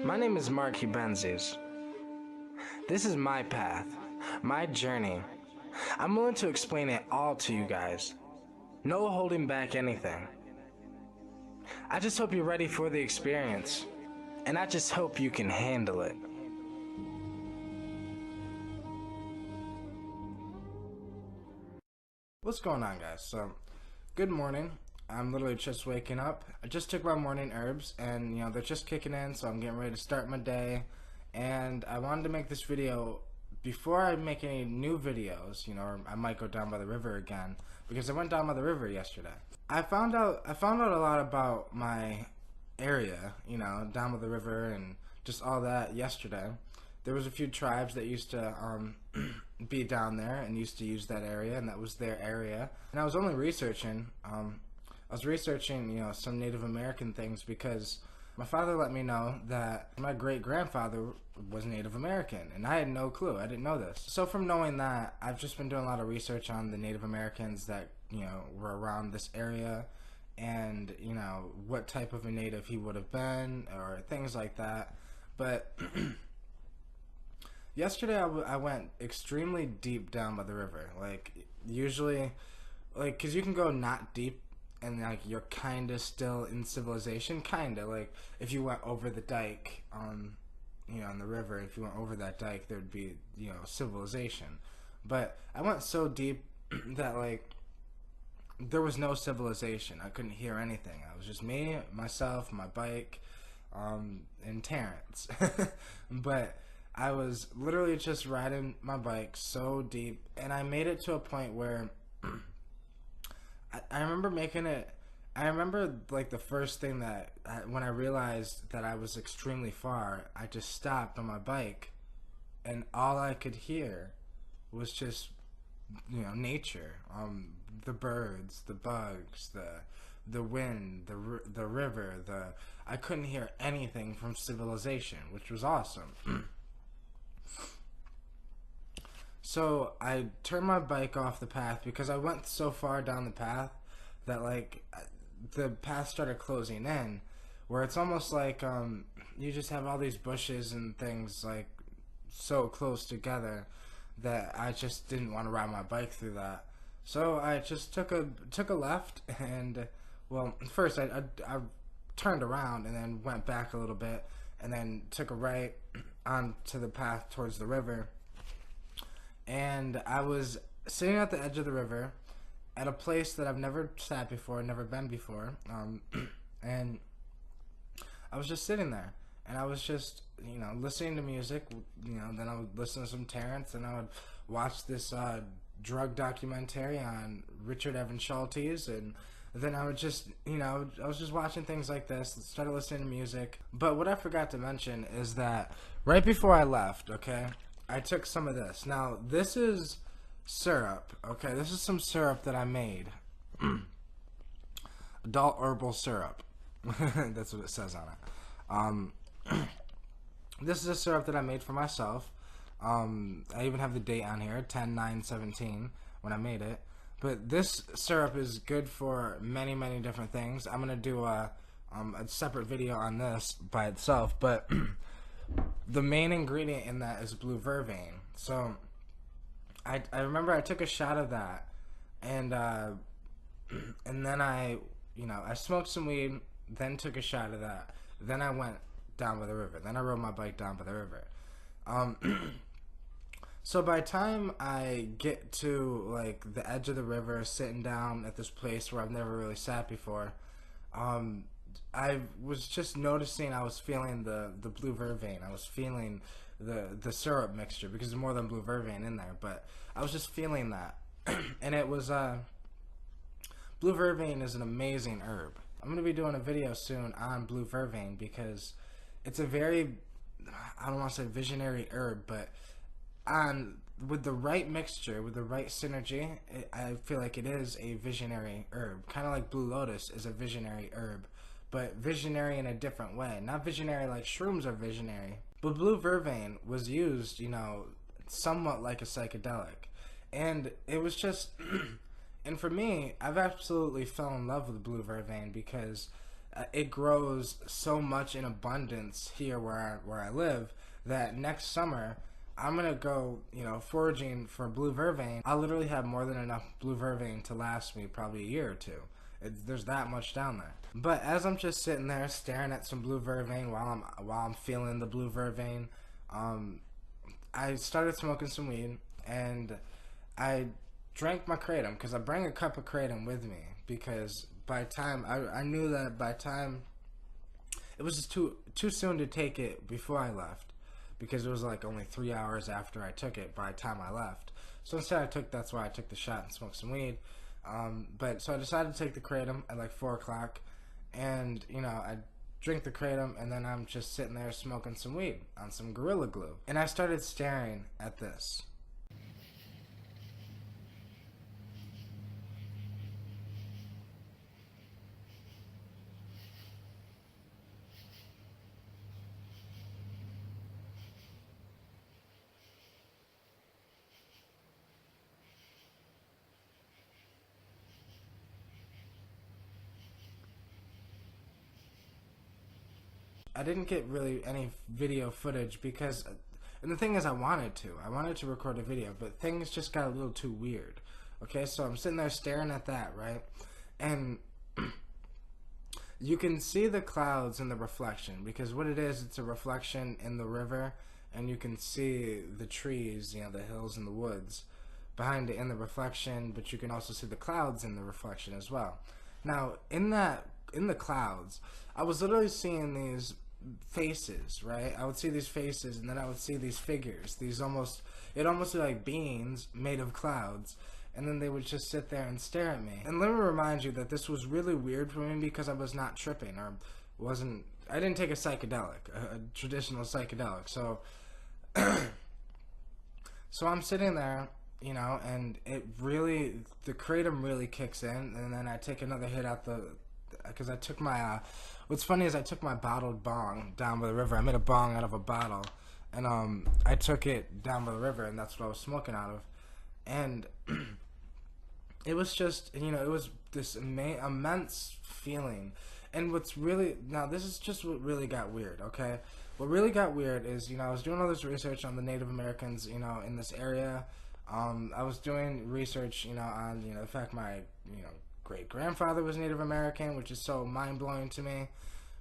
My name is Mark Benzes. This is my path, my journey. I'm willing to explain it all to you guys. No holding back anything. I just hope you're ready for the experience, and I just hope you can handle it. What's going on, guys? So, good morning. I'm literally just waking up. I just took my morning herbs and, they're just kicking in, so I'm getting ready to start my day. And I wanted to make this video before I make any new videos, or I might go down by the river again, because I went down by the river yesterday. I found out a lot about my area, down by the river and just all that yesterday. There was a few tribes that used to be down there and used to use that area, and that was their area. And I was only researching, some Native American things because my father let me know that my great-grandfather was Native American, and I had no clue. I didn't know this. So from knowing that, I've just been doing a lot of research on the Native Americans that, were around this area, and, what type of a native he would have been, or things like that. But yesterday I went extremely deep down by the river. Usually, because you can go not deep and, you're kind of still in civilization. Kind of, if you went over the dike on, on the river, if you went over that dike, there'd be, civilization. But I went so deep that, there was no civilization. I couldn't hear anything. I was just me, myself, my bike, and Terrence. But I was literally just riding my bike so deep, and I made it to a point where I remember making it. I remember the first thing that when I realized that I was extremely far, I just stopped on my bike, and all I could hear was just nature, the birds, the bugs, the wind, the river. I couldn't hear anything from civilization, which was awesome. So I turned my bike off the path because I went so far down the path that the path started closing in, where it's almost like you just have all these bushes and things so close together that I just didn't want to ride my bike through that. So I just took a left, and first I turned around and then went back a little bit and then took a right onto the path towards the river. And I was sitting at the edge of the river at a place that I've never sat before, never been before, and I was just sitting there, and I was just, listening to music, then I would listen to some Terrence, and I would watch this drug documentary on Richard Evan Schultes, and then I would just, I was just watching things like this, started listening to music. But what I forgot to mention is that right before I left, okay, I took some of this. Now, this is syrup, okay? This is some syrup that I made. Adult herbal syrup. That's what it says on it. This is a syrup that I made for myself. I even have the date on here, 10/9/17, when I made it. But this syrup is good for many, many different things. I'm going to do a separate video on this by itself, but the main ingredient in that is blue vervain. So I remember I took a shot of that, and then I smoked some weed, then took a shot of that, then I went down by the river, then I rode my bike down by the river. So by the time I get to the edge of the river, sitting down at this place where I've never really sat before, I was just noticing I was feeling the blue vervain. I was feeling the syrup mixture, because there's more than blue vervain in there, but I was just feeling that. And it was blue vervain is an amazing herb. I'm going to be doing a video soon on blue vervain because it's a very, I don't want to say visionary herb, but with the right mixture, with the right synergy, I feel like it is a visionary herb. Kind of like blue lotus is a visionary herb, but visionary in a different way. Not visionary like shrooms are visionary, but blue vervain was used, somewhat like a psychedelic. And it was just, and for me, I've absolutely fell in love with blue vervain because it grows so much in abundance here where I live that next summer I'm gonna go, foraging for blue vervain. I'll literally have more than enough blue vervain to last me probably a year or two. There's that much down there. But as I'm just sitting there staring at some blue vervain while I'm feeling the blue vervain, I started smoking some weed, and I drank my kratom because I bring a cup of kratom with me, because by time I knew that by time it was just too soon to take it before I left, because it was like only 3 hours after I took it by the time I left. So instead that's why I took the shot and smoked some weed. But so I decided to take the kratom at like 4 o'clock, and I drink the kratom, and then I'm just sitting there smoking some weed on some Gorilla Glue, and I started staring at this. I didn't get really any video footage because, and the thing is, I wanted to record a video, but things just got a little too weird. Okay, so I'm sitting there staring at that, right? And you can see the clouds in the reflection, because what it is, it's a reflection in the river, and you can see the trees, the hills and the woods behind it in the reflection, but you can also see the clouds in the reflection as well. Now, in the clouds, I was literally seeing these faces, right? I would see these faces, and then I would see these figures, it almost looked like beings made of clouds, and then they would just sit there and stare at me. And let me remind you that this was really weird for me because I was not tripping, or I didn't take a psychedelic, a traditional psychedelic. So so I'm sitting there, and the kratom really kicks in, and then I take another hit out because I took my, what's funny is I took my bottled bong down by the river. I made a bong out of a bottle, and I took it down by the river, and that's what I was smoking out of. And it was just, it was this immense feeling. And now this is just what really got weird, okay? What really got weird is, I was doing all this research on the Native Americans, in this area. I was doing research, on, the fact my, great-grandfather was Native American, which is so mind-blowing to me.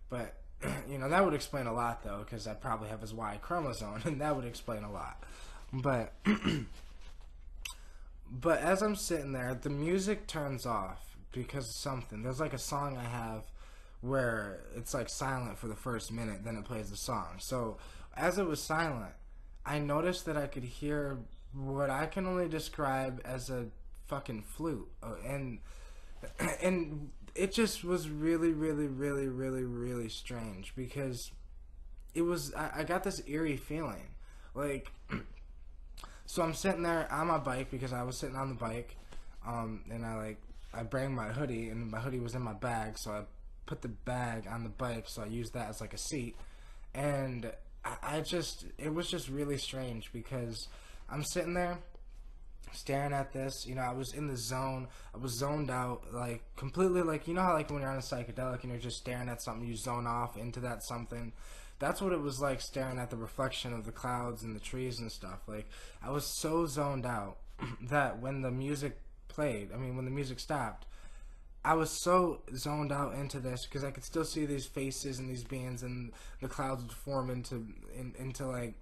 But, that would explain a lot, though, because I probably have his Y chromosome, and that would explain a lot. But but as I'm sitting there, the music turns off because of something. There's like a song I have where it's like silent for the first minute, then it plays the song. So as it was silent, I noticed that I could hear what I can only describe as a fucking flute, and it just was really, really, really, really, really strange, because I got this eerie feeling, like, so I'm sitting there on my bike, because I was sitting on the bike, and I bring my hoodie, and my hoodie was in my bag, so I put the bag on the bike, so I used that as like a seat, and it was just really strange, because I'm sitting there staring at this, I was in the zone, I was zoned out, like, completely, like, how, like, when you're on a psychedelic and you're just staring at something, you zone off into that something. That's what it was like, staring at the reflection of the clouds and the trees and stuff. Like, I was so zoned out that when the music when the music stopped, I was so zoned out into this, because I could still see these faces and these beings, and the clouds would form into like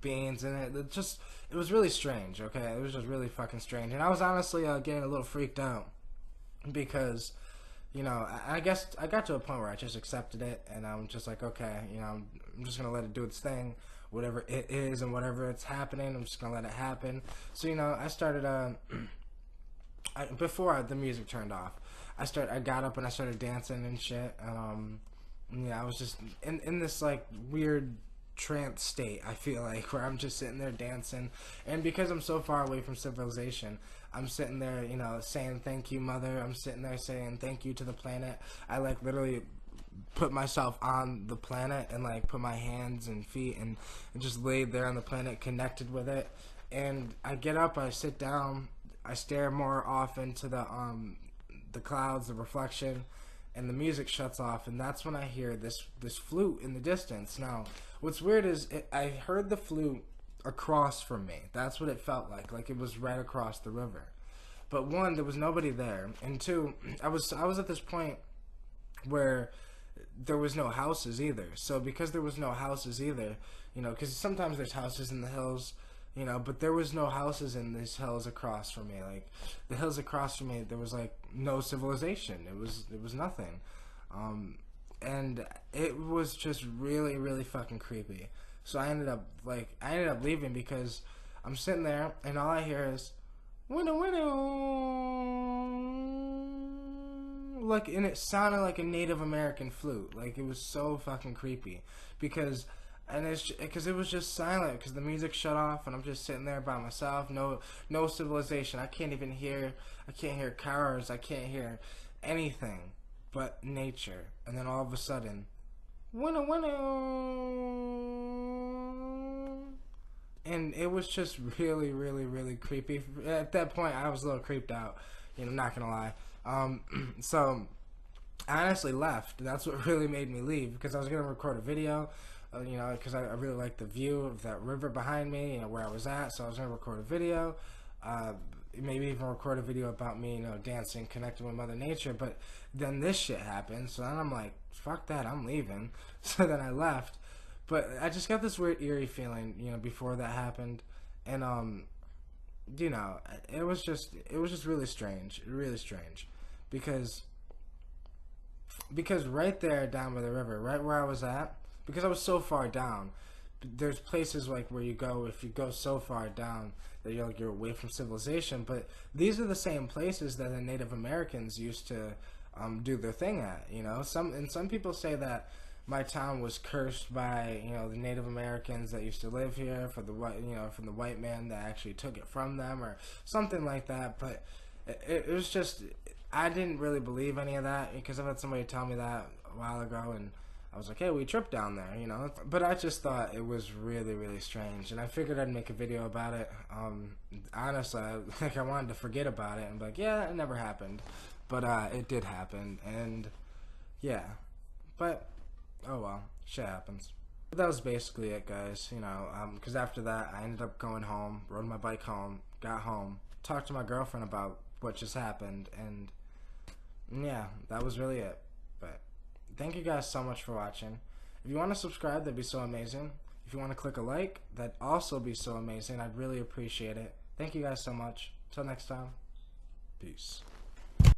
beings, and it was really strange. Okay, it was just really fucking strange, and I was honestly getting a little freaked out, because I guess I got to a point where I just accepted it, and I'm just like, okay, I'm just gonna let it do its thing, whatever it is and whatever it's happening, I'm just gonna let it happen. So I started before the music turned off, I got up and I started dancing and shit. I was just in this like weird trance state, I feel like, where I'm just sitting there dancing, and because I'm so far away from civilization, I'm sitting there, saying thank you, mother. I'm sitting there saying thank you to the planet. I like literally put myself on the planet, and like put my hands and feet and just laid there on the planet, connected with it. And I get up, I sit down, I stare more off into the clouds, the reflection, and the music shuts off, and that's when I hear this flute in the distance. Now, what's weird is I heard the flute across from me. That's what it felt like it was right across the river. But one, there was nobody there, and two, I was at this point where there was no houses either. So because there was no houses either, because sometimes there's houses in the hills, but there was no houses in these hills across from me. Like the hills across from me, there was like no civilization. It was nothing, and it was just really, really fucking creepy. So I ended up leaving because I'm sitting there and all I hear is winnow winnow, and it sounded like a Native American flute. Like it was so fucking creepy because it was just silent because the music shut off and I'm just sitting there by myself. No civilization. I can't hear cars. I can't hear anything but nature. And then all of a sudden, winnow winnow, and it was just really, really, really creepy. At that point, I was a little creeped out. Not gonna lie. So I honestly left. That's what really made me leave because I was gonna record a video. Because I really liked the view of that river behind me, where I was at. So I was gonna record a video, maybe even record a video about me, dancing, connecting with Mother Nature. But then this shit happened, so then I'm like, fuck that, I'm leaving. So then I left. But I just got this weird eerie feeling, before that happened, and it was just really strange, because right there down by the river, right where I was at. Because I was so far down, there's places like where you go, if you go so far down that you're away from civilization. But these are the same places that the Native Americans used to do their thing at. Some people say that my town was cursed by the Native Americans that used to live here from the white man that actually took it from them or something like that. But it was just, I didn't really believe any of that because I've had somebody tell me that a while ago, and I was like, hey, we tripped down there, But I just thought it was really, really strange, and I figured I'd make a video about it. Honestly, I wanted to forget about it and be like, yeah, it never happened. But it did happen, and yeah. But, oh well, shit happens. But that was basically it, guys, because after that, I ended up going home, rode my bike home, got home, talked to my girlfriend about what just happened, and yeah, that was really it. But thank you guys so much for watching. If you want to subscribe, that'd be so amazing. If you want to click a like, that'd also be so amazing. I'd really appreciate it. Thank you guys so much. Till next time, peace.